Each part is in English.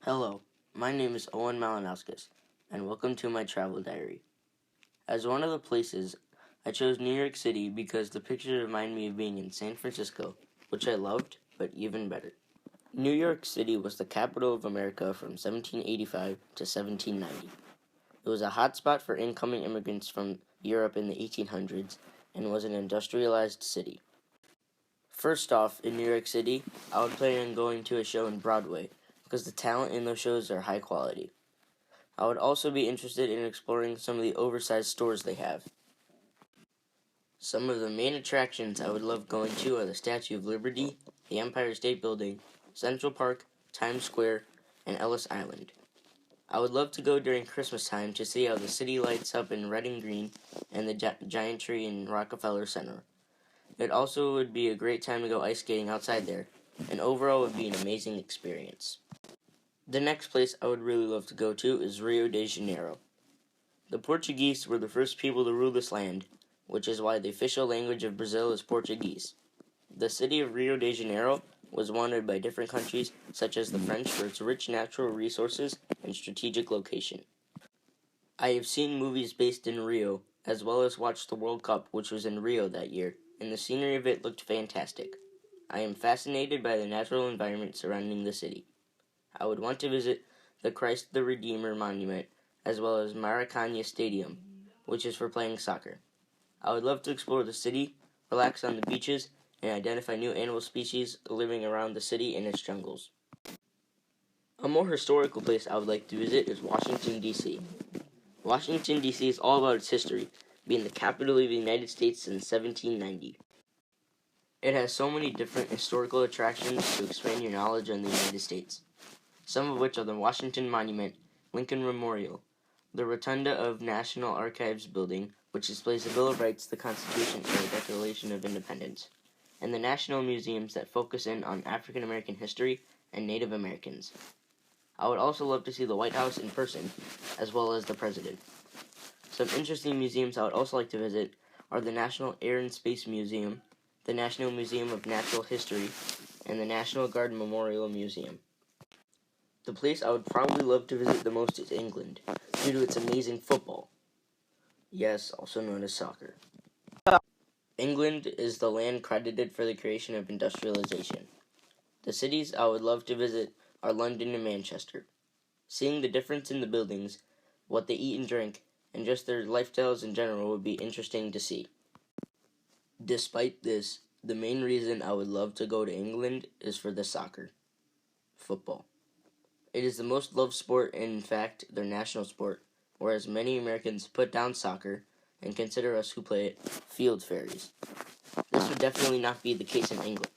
Hello, my name is Owen Malinauskas, and welcome to my travel diary. As one of the places, I chose New York City because the pictures remind me of being in San Francisco, which I loved, but even better. New York City was the capital of America from 1785 to 1790. It was a hotspot for incoming immigrants from Europe in the 1800s and was an industrialized city. First off, in New York City, I would plan on going to a show in Broadway because the talent in those shows are high quality. I would also be interested in exploring some of the oversized stores they have. Some of the main attractions I would love going to are the Statue of Liberty, the Empire State Building, Central Park, Times Square, and Ellis Island. I would love to go during Christmas time to see how the city lights up in red and green and the giant tree in Rockefeller Center. It also would be a great time to go ice skating outside there, and overall would be an amazing experience. The next place I would really love to go to is Rio de Janeiro. The Portuguese were the first people to rule this land, which is why the official language of Brazil is Portuguese. The city of Rio de Janeiro was wanted by different countries, such as the French, for its rich natural resources and strategic location. I have seen movies based in Rio, as well as watched the World Cup, which was in Rio that year, and the scenery of it looked fantastic. I am fascinated by the natural environment surrounding the city. I would want to visit the Christ the Redeemer Monument, as well as Maracanã Stadium, which is for playing soccer. I would love to explore the city, relax on the beaches, and identify new animal species living around the city and its jungles. A more historical place I would like to visit is Washington, D.C. Washington, D.C. is all about its history, being the capital of the United States since 1790. It has so many different historical attractions to expand your knowledge on the United States, some of which are the Washington Monument, Lincoln Memorial, the Rotunda of National Archives Building, which displays the Bill of Rights, the Constitution, and the Declaration of Independence, and the national museums that focus in on African American history and Native Americans. I would also love to see the White House in person, as well as the President. Some interesting museums I would also like to visit are the National Air and Space Museum, the National Museum of Natural History, and the National Guard Memorial Museum. The place I would probably love to visit the most is England, due to its amazing football. Yes, also known as soccer. England is the land credited for the creation of industrialization. The cities I would love to visit are London and Manchester. Seeing the difference in the buildings, what they eat and drink, and just their lifestyles in general would be interesting to see. Despite this, the main reason I would love to go to England is for the soccer. Football. It is the most loved sport and, in fact, their national sport, whereas many Americans put down soccer and consider us who play it field fairies. This would definitely not be the case in England.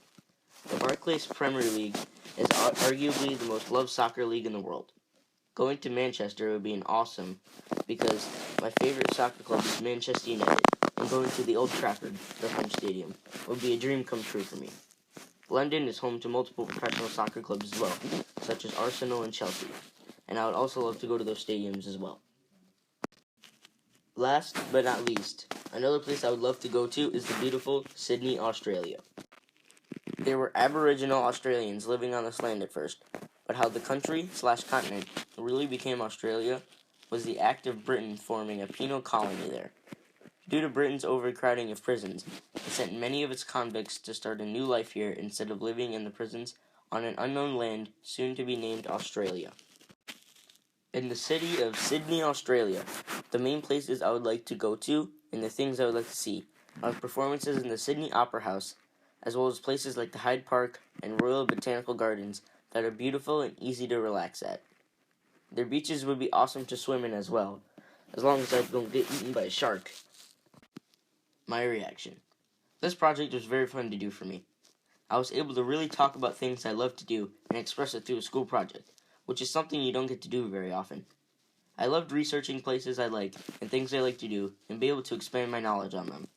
The Barclays Premier League is arguably the most loved soccer league in the world. Going to Manchester would be an awesome because my favorite soccer club is Manchester United, and going to the Old Trafford, the French stadium, would be a dream come true for me. London is home to multiple professional soccer clubs as well, such as Arsenal and Chelsea, and I would also love to go to those stadiums as well. Last but not least, another place I would love to go to is the beautiful Sydney, Australia. There were Aboriginal Australians living on this land at first, but how the country/continent really became Australia was the act of Britain forming a penal colony there. Due to Britain's overcrowding of prisons, it sent many of its convicts to start a new life here instead of living in the prisons on an unknown land soon to be named Australia. In the city of Sydney, Australia, the main places I would like to go to and the things I would like to see are performances in the Sydney Opera House, as well as places like the Hyde Park and Royal Botanical Gardens that are beautiful and easy to relax at. Their beaches would be awesome to swim in as well, as long as I don't get eaten by a shark. My reaction. This project was very fun to do for me. I was able to really talk about things I love to do and express it through a school project, which is something you don't get to do very often. I loved researching places I like and things I like to do and be able to expand my knowledge on them.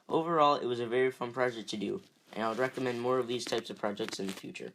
Overall, it was a very fun project to do, and I would recommend more of these types of projects in the future.